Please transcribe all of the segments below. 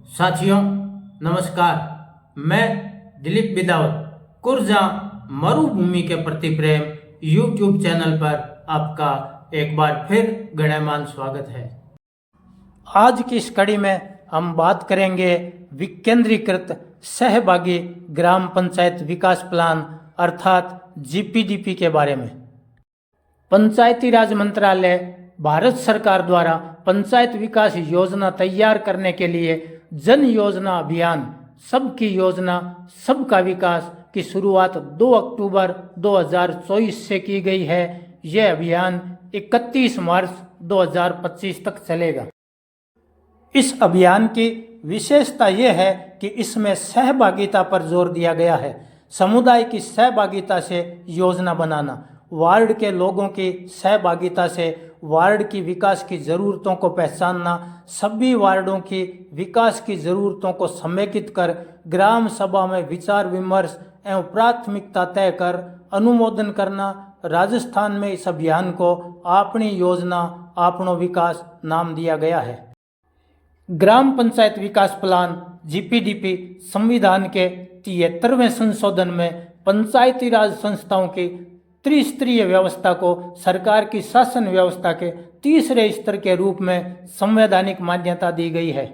साथियों नमस्कार। मैं दिलीप बिदावत कुर्जा मरुभूमि के प्रति प्रेम यूट्यूब चैनल पर आपका एक बार फिर गणमान्य स्वागत है। आज की इस कड़ी में हम बात करेंगे विकेंद्रीकृत सहभागी ग्राम पंचायत विकास प्लान अर्थात जीपीडीपी के बारे में। पंचायती राज मंत्रालय भारत सरकार द्वारा पंचायत विकास योजना तैयार करने के लिए जन योजना अभियान सबकी योजना सबका विकास की शुरुआत 2 अक्टूबर 2024 से की गई है। यह अभियान 31 मार्च 2025 तक चलेगा। इस अभियान की विशेषता यह है कि इसमें सहभागिता पर जोर दिया गया है। समुदाय की सहभागिता से योजना बनाना, वार्ड के लोगों की सहभागिता से वार्ड की विकास की ज़रूरतों को पहचानना, सभी वार्डों की विकास की ज़रूरतों को समेकित कर ग्राम सभा में विचार विमर्श एवं प्राथमिकता तय कर अनुमोदन करना। राजस्थान में इस अभियान को अपनी योजना अपनो विकास नाम दिया गया है। ग्राम पंचायत विकास प्लान जीपीडीपी संविधान के 73वें संशोधन में पंचायती राज संस्थाओं की त्रिस्तरीय व्यवस्था को सरकार की शासन व्यवस्था के तीसरे स्तर के रूप में संवैधानिक मान्यता दी गई है।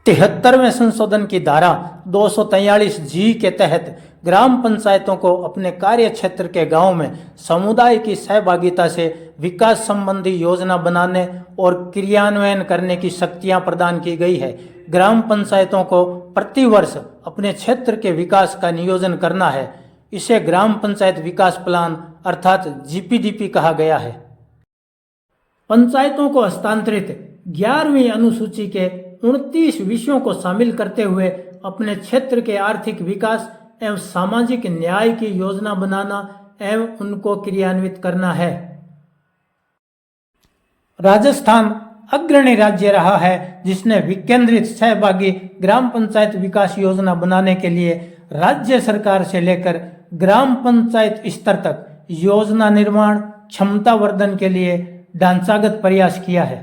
73वें संशोधन की धारा 243 जी के तहत ग्राम पंचायतों को अपने कार्य क्षेत्र के गांव में समुदाय की सहभागिता से विकास संबंधी योजना बनाने और क्रियान्वयन करने की शक्तियां प्रदान की गई है। ग्राम पंचायतों को प्रतिवर्ष अपने क्षेत्र के विकास का नियोजन करना है। इसे ग्राम पंचायत विकास प्लान अर्थात जीपीडीपी कहा गया है। पंचायतों को हस्तांतरित 11वीं अनुसूची के 29 विषयों को शामिल करते हुए अपने क्षेत्र के आर्थिक विकास एवं सामाजिक न्याय की योजना बनाना एवं उनको क्रियान्वित करना है। राजस्थान अग्रणी राज्य रहा है जिसने विकेंद्रित सहभागी ग्राम पंचायत विकास योजना बनाने के लिए राज्य सरकार से लेकर ग्राम पंचायत स्तर तक योजना निर्माण क्षमता वर्धन के लिए ढांचागत प्रयास किया है।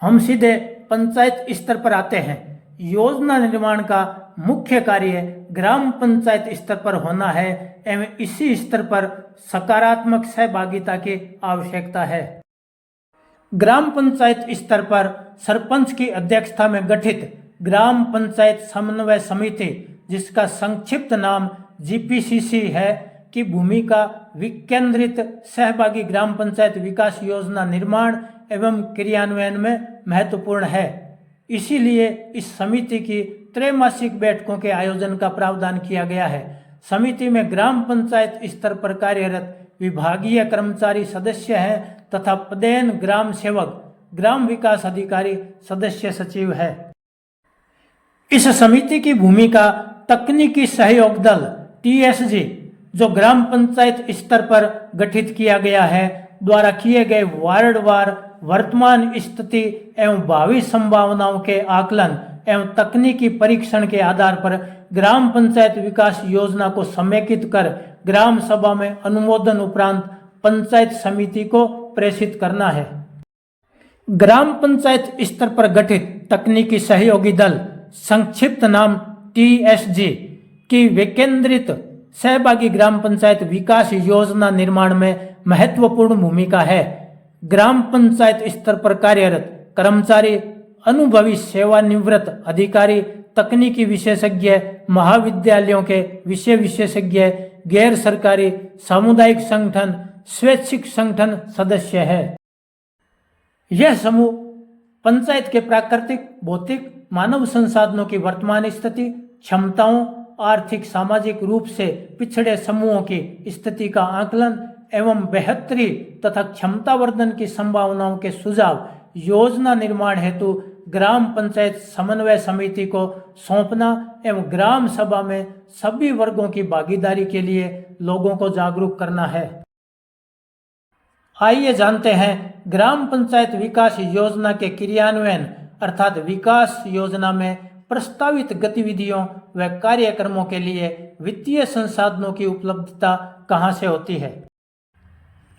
हम सीधे पंचायत स्तर पर आते हैं। योजना निर्माण का मुख्य कार्य ग्राम पंचायत स्तर पर होना है एवं इसी स्तर पर सकारात्मक सहभागिता की आवश्यकता है। ग्राम पंचायत स्तर पर सरपंच की अध्यक्षता में गठित ग्राम पंचायत समन्वय समिति, जिसका संक्षिप्त नाम जीपीसीसी है, की भूमिका विकेंद्रित सहभागी ग्राम पंचायत विकास योजना निर्माण एवं क्रियान्वयन में महत्वपूर्ण है। इसीलिए इस समिति की त्रैमासिक बैठकों के आयोजन का प्रावधान किया गया है। समिति में ग्राम पंचायत स्तर पर कार्यरत विभागीय कर्मचारी सदस्य हैं तथा पदेन ग्राम सेवक, ग्राम विकास अधिकारी सदस्य सचिव है। इस समिति की भूमिका तकनीकी सहयोग दल टीएसजी, जो ग्राम पंचायत स्तर पर गठित किया गया है, द्वारा किए गए वार्डवार वर्तमान स्थिति एवं भावी संभावनाओं के आकलन एवं तकनीकी परीक्षण के आधार पर ग्राम पंचायत विकास योजना को समेकित कर ग्राम सभा में अनुमोदन उपरांत पंचायत समिति को प्रेषित करना है। ग्राम पंचायत स्तर पर गठित तकनीकी सहयोगी दल, संक्षिप्त नाम टीएसजी, की विकेंद्रित सहभागी ग्राम पंचायत विकास योजना निर्माण में महत्वपूर्ण भूमिका है। ग्राम पंचायत स्तर पर कार्यरत कर्मचारी, अनुभवी सेवानिवृत्त अधिकारी, तकनीकी विशेषज्ञ, महाविद्यालयों के विषय विशेषज्ञ, गैर सरकारी सामुदायिक संगठन, स्वैच्छिक संगठन सदस्य है। यह समूह पंचायत के प्राकृतिक, भौतिक, मानव संसाधनों की वर्तमान स्थिति, क्षमताओं, आर्थिक सामाजिक रूप से पिछड़े समूहों की स्थिति का आकलन एवं बेहतरी तथा क्षमतावर्धन की संभावनाओं के सुझाव योजना निर्माण हेतु ग्राम पंचायत समन्वय समिति को सौंपना एवं ग्राम सभा में सभी वर्गों की भागीदारी के लिए लोगों को जागरूक करना है। आइए जानते हैं ग्राम पंचायत विकास योजना के क्रियान्वयन अर्थात विकास योजना में प्रस्तावित गतिविधियों व कार्यक्रमों के लिए वित्तीय संसाधनों की उपलब्धता कहां से होती है।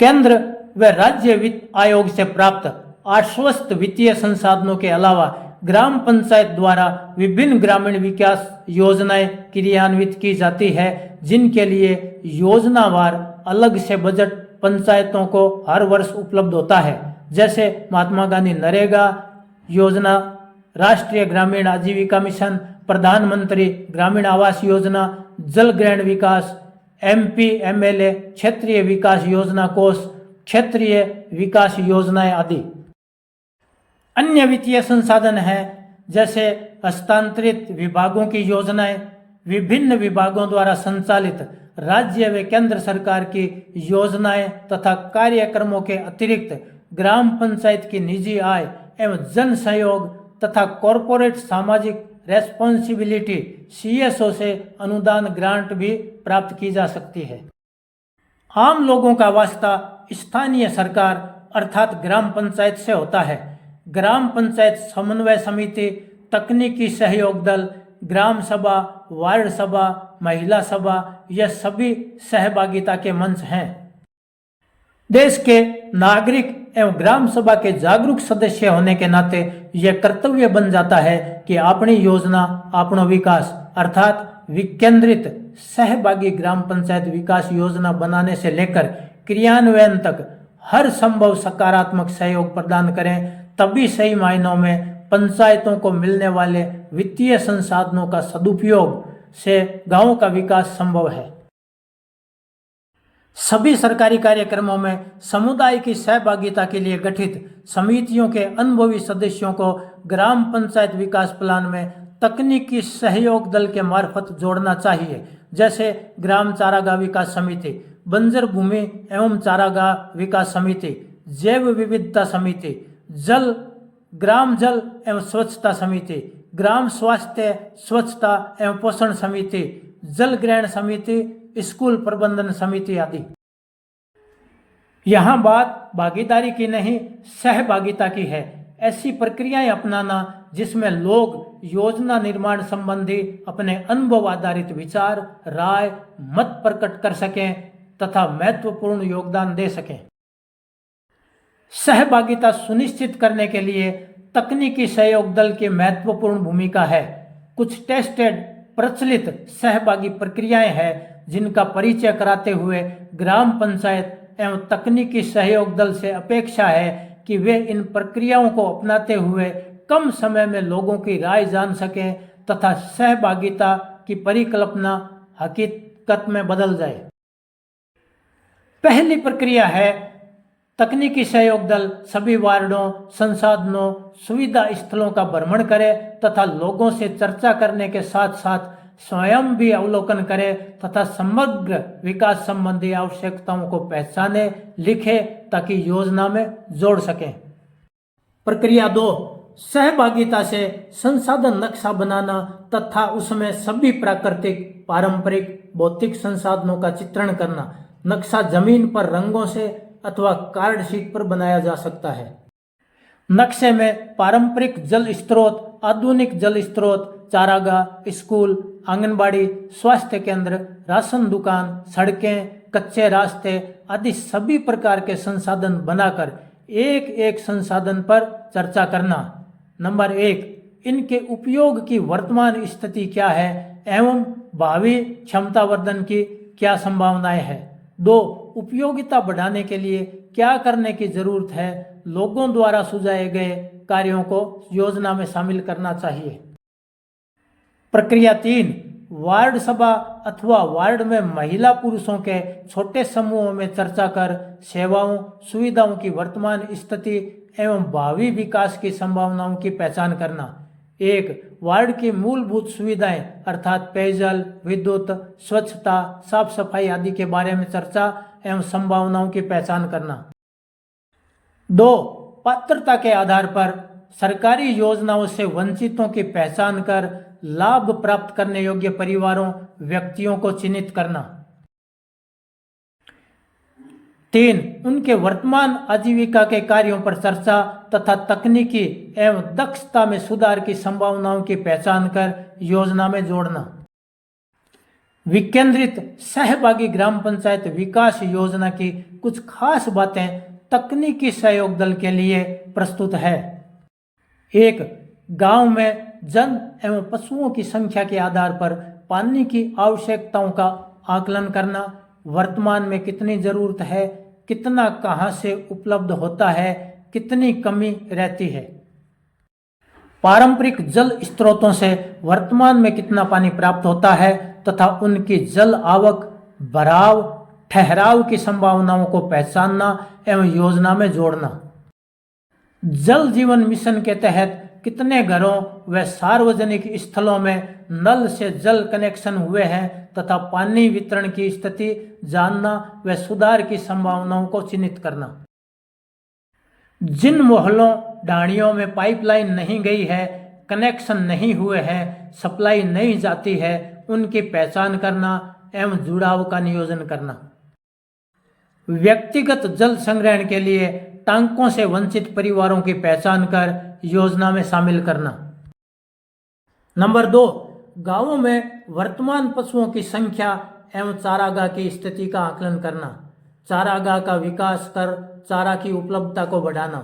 केंद्र व राज्य वित्त आयोग से प्राप्त आश्वस्त वित्तीय संसाधनों के अलावा ग्राम पंचायत द्वारा विभिन्न ग्रामीण विकास योजनाएं क्रियान्वित की जाती है, जिनके लिए योजनावार अलग से बजट पंचायतों को हर वर्ष उपलब्ध होता है। जैसे महात्मा गांधी नरेगा योजना, राष्ट्रीय ग्रामीण आजीविका मिशन, प्रधानमंत्री ग्रामीण आवास योजना, जल ग्रहण विकास, MPMLA क्षेत्रीय विकास योजना कोष, क्षेत्रीय विकास योजनाएं आदि। अन्य वित्तीय संसाधन हैं जैसे हस्तांतरित विभागों की योजनाएं, विभिन्न विभागों द्वारा संचालित राज्य व केंद्र सरकार की योजनाएं तथा कार्यक्रमों के अतिरिक्त ग्राम पंचायत की निजी आय एवं जन सहयोग तथा कॉरपोरेट सामाजिक रेस्पॉन्सिबिलिटी CSO से अनुदान ग्रांट भी प्राप्त की जा सकती है। आम लोगों का वास्ता स्थानीय सरकार अर्थात ग्राम पंचायत से होता है। ग्राम पंचायत समन्वय समिति, तकनीकी सहयोग दल, ग्राम सभा, वार्ड सभा, महिला सभा, यह सभी सहभागिता के मंच हैं। देश के नागरिक एवं ग्राम सभा के जागरूक सदस्य होने के नाते यह कर्तव्य बन जाता है कि अपनी योजना अपनो विकास अर्थात विकेंद्रित सहभागी ग्राम पंचायत विकास योजना बनाने से लेकर क्रियान्वयन तक हर संभव सकारात्मक सहयोग प्रदान करें, तभी सही मायनों में पंचायतों को मिलने वाले वित्तीय संसाधनों का सदुपयोग से गांव का विकास संभव है। सभी सरकारी कार्यक्रमों में समुदाय की सहभागिता के लिए गठित समितियों के अनुभवी सदस्यों को ग्राम पंचायत विकास प्लान में तकनीकी सहयोग दल के मार्फत जोड़ना चाहिए। जैसे ग्राम चारागाह विकास समिति, बंजर भूमि एवं चारागाह विकास समिति, जैव विविधता समिति, ग्राम जल एवं स्वच्छता समिति, ग्राम स्वास्थ्य स्वच्छता एवं पोषण समिति, जल ग्रहण समिति, स्कूल प्रबंधन समिति आदि। यहाँ बात भागीदारी की नहीं, सहभागिता की है। ऐसी प्रक्रियाएं अपनाना जिसमें लोग योजना निर्माण संबंधी अपने अनुभव आधारित विचार, राय, मत प्रकट कर सकें तथा महत्वपूर्ण योगदान दे सकें। सहभागिता सुनिश्चित करने के लिए तकनीकी सहयोग दल की महत्वपूर्ण भूमिका है। कुछ टेस्टेड प्रचलित सहभागी प्रक्रियाएं हैं जिनका परिचय कराते हुए ग्राम पंचायत एवं तकनीकी सहयोग दल से अपेक्षा है कि वे इन प्रक्रियाओं को अपनाते हुए कम समय में लोगों की राय जान सकें तथा सहभागिता की परिकल्पना हकीकत में बदल जाए। पहली प्रक्रिया है तकनीकी सहयोग दल सभी वार्डों, संसाधनों, सुविधा स्थलों का भ्रमण करे तथा लोगों से चर्चा करने के साथ साथ स्वयं भी अवलोकन करे तथा समग्र विकास संबंधी आवश्यकताओं को पहचाने, लिखे ताकि योजना में जोड़ सकें। प्रक्रिया 2, सहभागिता से संसाधन नक्शा बनाना तथा उसमें सभी प्राकृतिक, पारंपरिक, भौतिक संसाधनों का चित्रण करना। नक्शा जमीन पर रंगों से अथवा कार्ड शीट पर बनाया जा सकता है। नक्शे में पारंपरिक जल स्रोत, आधुनिक जल स्रोत, चारागाह, स्कूल, आंगनबाड़ी, स्वास्थ्य केंद्र, राशन दुकान, सड़कें, कच्चे रास्ते आदि सभी प्रकार के संसाधन बनाकर एक एक संसाधन पर चर्चा करना। नंबर 1, इनके उपयोग की वर्तमान स्थिति क्या है एवं भावी क्षमतावर्धन की क्या संभावनाएं हैं। 2, उपयोगिता बढ़ाने के लिए क्या करने की जरूरत है। लोगों द्वारा सुझाए गए कार्यों को योजना में शामिल करना चाहिए। प्रक्रिया 3, वार्ड सभा अथवा वार्ड में महिला पुरुषों के छोटे समूहों में चर्चा कर सेवाओं, सुविधाओं की वर्तमान स्थिति एवं भावी विकास की संभावनाओं की पहचान करना। 1, वार्ड की मूलभूत सुविधाएं अर्थात पेयजल, विद्युत, स्वच्छता, साफ सफाई आदि के बारे में चर्चा एवं संभावनाओं की पहचान करना। 2, पात्रता के आधार पर सरकारी योजनाओं से वंचितों की पहचान कर लाभ प्राप्त करने योग्य परिवारों, व्यक्तियों को चिन्हित करना। 3, उनके वर्तमान आजीविका के कार्यों पर चर्चा तथा तकनीकी एवं दक्षता में सुधार की संभावनाओं की पहचान कर योजना में जोड़ना। विकेंद्रित सहभागी ग्राम पंचायत विकास योजना की कुछ खास बातें तकनीकी सहयोग दल के लिए प्रस्तुत है। 1, गांव में जन एवं पशुओं की संख्या के आधार पर पानी की आवश्यकताओं का आकलन करना, वर्तमान में कितनी जरूरत है, कितना कहां से उपलब्ध होता है, कितनी कमी रहती है। पारंपरिक जल स्रोतों से वर्तमान में कितना पानी प्राप्त होता है तथा उनकी जल आवक, भराव, ठहराव की संभावनाओं को पहचानना एवं योजना में जोड़ना। जल जीवन मिशन के तहत कितने घरों व सार्वजनिक स्थलों में नल से जल कनेक्शन हुए हैं तथा पानी वितरण की स्थिति जानना व सुधार की संभावनाओं को चिन्हित करना। जिन मोहल्लों ढाणियों में पाइपलाइन नहीं गई है, कनेक्शन नहीं हुए हैं, सप्लाई नहीं जाती है, उनकी पहचान करना एवं जुड़ाव का नियोजन करना। व्यक्तिगत जल संग्रहण के लिए टांकों से वंचित परिवारों की पहचान कर योजना में शामिल करना। नंबर 2, गांवों में वर्तमान पशुओं की संख्या एवं चारागाह की स्थिति का आकलन करना। चारागाह का विकास कर चारा की उपलब्धता को बढ़ाना।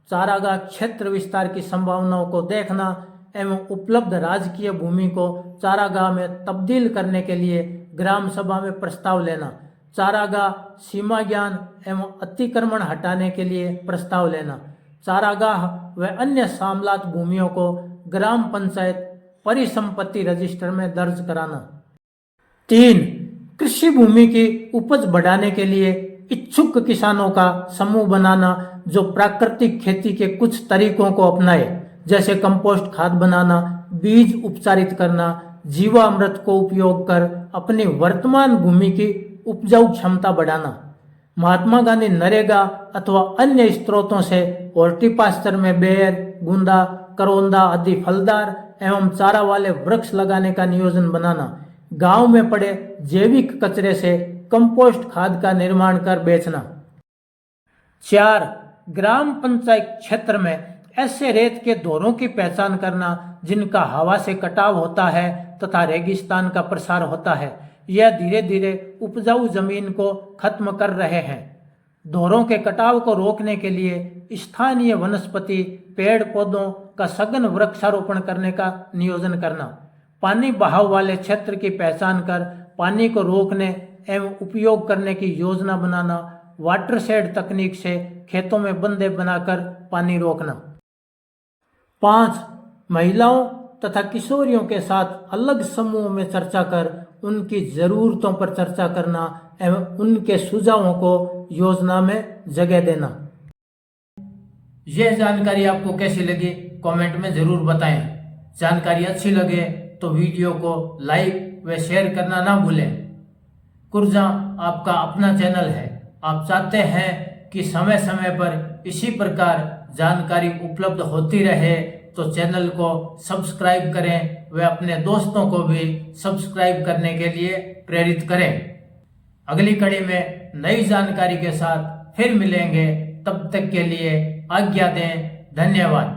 चारागाह क्षेत्र विस्तार की संभावनाओं को देखना एवं उपलब्ध राजकीय भूमि को चारागाह में तब्दील करने के लिए ग्राम सभा में प्रस्ताव लेना। चारागाह सीमा ज्ञान एवं अतिक्रमण हटाने के लिए प्रस्ताव लेना। चारागाह व अन्य सामलात भूमियों को ग्राम पंचायत परिसंपत्ति रजिस्टर में दर्ज कराना। 3, कृषि भूमि की उपज बढ़ाने के लिए इच्छुक किसानों का समूह बनाना जो प्राकृतिक खेती के कुछ तरीकों को अपनाए, जैसे कंपोस्ट खाद बनाना, बीज उपचारित करना, जीवामृत को उपयोग कर अपनी वर्तमान भूमि की उपजाऊ क्षमता बढ़ाना। महात्मा गांधी नरेगा अथवा अन्य स्रोतों से हॉर्टिकल्चर में बेर, गुंदा, करौंदा आदि फलदार एवं चारा वाले वृक्ष लगाने का नियोजन बनाना। गांव में पड़े जैविक कचरे से कंपोस्ट खाद का निर्माण कर बेचना। 4, ग्राम पंचायत क्षेत्र में ऐसे रेत के दौरों की पहचान करना जिनका हवा से कटाव होता है तथा रेगिस्तान का प्रसार होता है। यह धीरे धीरे उपजाऊ जमीन को खत्म कर रहे हैं। दौरों के कटाव को रोकने के लिए स्थानीय वनस्पति, पेड़ पौधों का सघन वृक्षारोपण करने का नियोजन करना। पानी बहाव वाले क्षेत्र की पहचान कर पानी को रोकने एवं उपयोग करने की योजना बनाना। वाटर शेड तकनीक से खेतों में बंदे बनाकर पानी रोकना। 5, महिलाओं तथा किशोरियों के साथ अलग समूह में चर्चा कर उनकी जरूरतों पर चर्चा करना एवं उनके सुझावों को योजना में जगह देना। यह जानकारी आपको कैसी लगी कमेंट में जरूर बताएं। जानकारी अच्छी लगे तो वीडियो को लाइक व शेयर करना ना भूलें। कुर्जा आपका अपना चैनल है। आप चाहते हैं कि समय समय पर इसी प्रकार जानकारी उपलब्ध होती रहे तो चैनल को सब्सक्राइब करें व अपने दोस्तों को भी सब्सक्राइब करने के लिए प्रेरित करें। अगली कड़ी में नई जानकारी के साथ फिर मिलेंगे। तब तक के लिए आज्ञा दें। धन्यवाद।